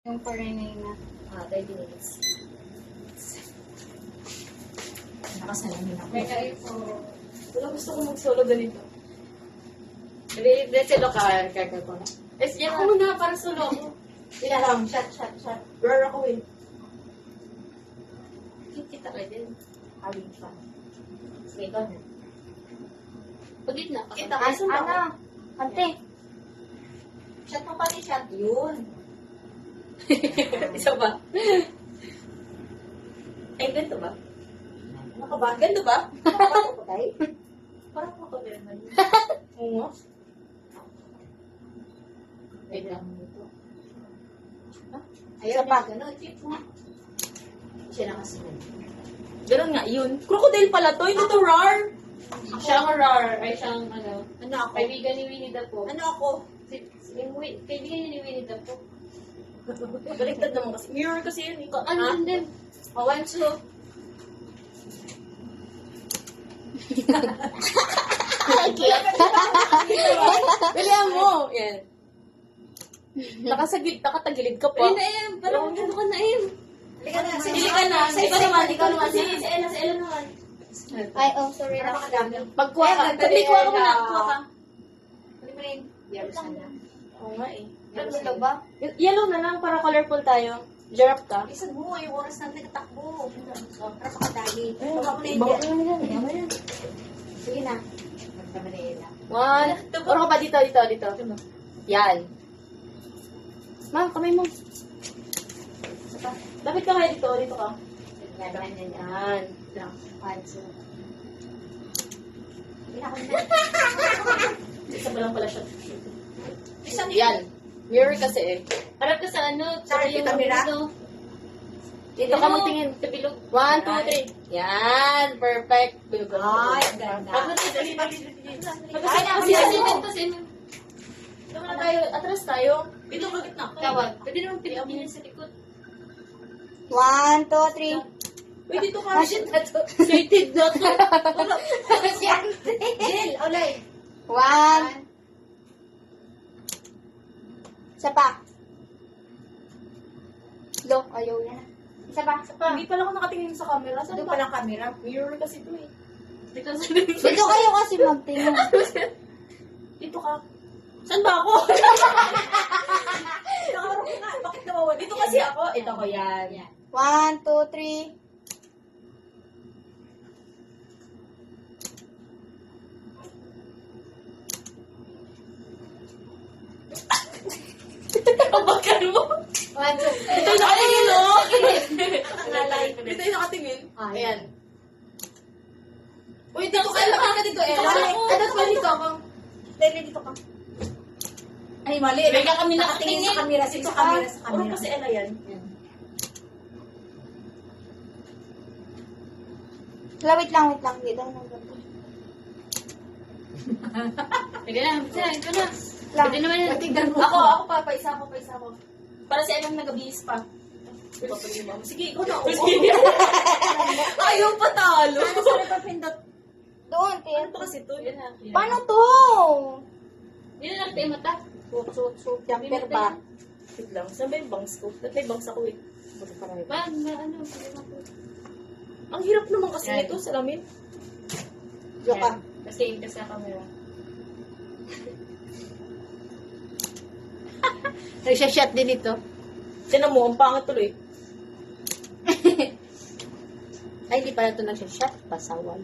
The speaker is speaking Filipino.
Yung foreigner na. 30 minutes. Nakasalamin ako. May kayo po. Wala, gusto ko mag-solo ganito. Let's say, look, kaya ko na. Yan ako muna, para solo ako. Sila lang, shot. Roar ako eh. Kita ka din. Having fun. Sige, ikaw na. Paglit na. Kita ka, solo ako. Ante. Shot mo pati shot. Yun. Isa ba? Ay, ganito ba? Ano ka ba? Ganito ba? Parang ako tayo. Parang ako tayo naman. Oo. Wait lang dito. Ayaw pa. Ganun. Tip mo. Siya na kasi. Ganun nga, yun. Crocodile pala to. Hindi to roar. Siyang rar. Ay, siyang ano. Ano ako? Kaibigan ni Winnie the Pooh. Ano ako? Kaibigan ni Winnie the Pooh. Baliktad naman kasi. Mirror kasi yun. Ano din? One, two. Bilihan mo. Yan. Nakatagilid ka pa. Ay, naim. Parang ano ka naim. Halika na. Hindi ka na. Ikaw naman. Si Ella naman. Ay, oh, sorry Para na. makadami. Pagkuha ka. Tabi, kuha ka muna. Kuha ka. Hali mo rin. Yellow sana. Oo nga eh. Ano ba? Yellow na lang para colorful tayo. Giraffe ka. Isa mo, yung oras natin nakatakbo. Para makadali. Bawal na yan. Sige na. Magtama na yun. One. Puro ka pa dito. Yan. Ma'am, kamay mo. Lapit ka kaya dito. Dito ka. Gagawin na niya. Yan. Lang. Panso. Isa pa lang pala siya. Isang Yan. Mirror kasi eh. Harap ka sa ano. Sorry, yung camera? ano. Dito ka magtingin. Sa bilog. 1, 2, 3. Yan. Perfect. Bilog ka. Ay, ang ganda. Kasi Ito na tayo. Atras tayo. Dito ka gitna. Tawag. Pwede naman pinapinin sa likod. 1, 2, 3. Uy, dito ka. Sated na to. Jill, ulay. 1. Isa pa. Do, ayaw yan. Isa pa. Hindi pala ako nakatingin sa camera. Saan Doon ba? pa lang camera. Mirror kasi ito eh. Dito sa Dito kayo kasi magtingin. Dito ka. Saan ba ako? Nakaharap nga. Bakit nawawa? Dito kasi ako. Ito ko yan. 1, 2, 3. Ang bakal mo. 1, 2. Ito yung nakatingin, oh. Nalay. Dito yung nakatingin. Ah, Ayan. Uy, dito ka. Lapit ka dito, Ella. Ano pa dito ako? Dali dito ka. Ay, mali. Bigla kami Nakatingin nakatingin. sa camera. Sa camera, sa Puro camera. kasi Ella yan. Wait lang. Dito na. Sige na. Ito na. Lang. Pwede naman yan. Tignan mo. Ako pa. Paisa ako. Para si Ella nag-abihis pa. Sige, ikaw na. Ayaw patalo. Ano sa napapindot? Doon, Ano to kasi to? Yan na. Paano to? Hindi na nakita yung mata. Jumper ba? Wait lang. Saan ba yung bangs ko? Ba't may bangs ako eh? Ba, ano. Ang hirap naman kasi Yan. nito, salamin. Joke ka. Kasi yung ka sa camera. Nagsha-shot din ito. Tinan mo, ang pangit tuloy. Ay, di pala ito nagsha-shot. Pasawal.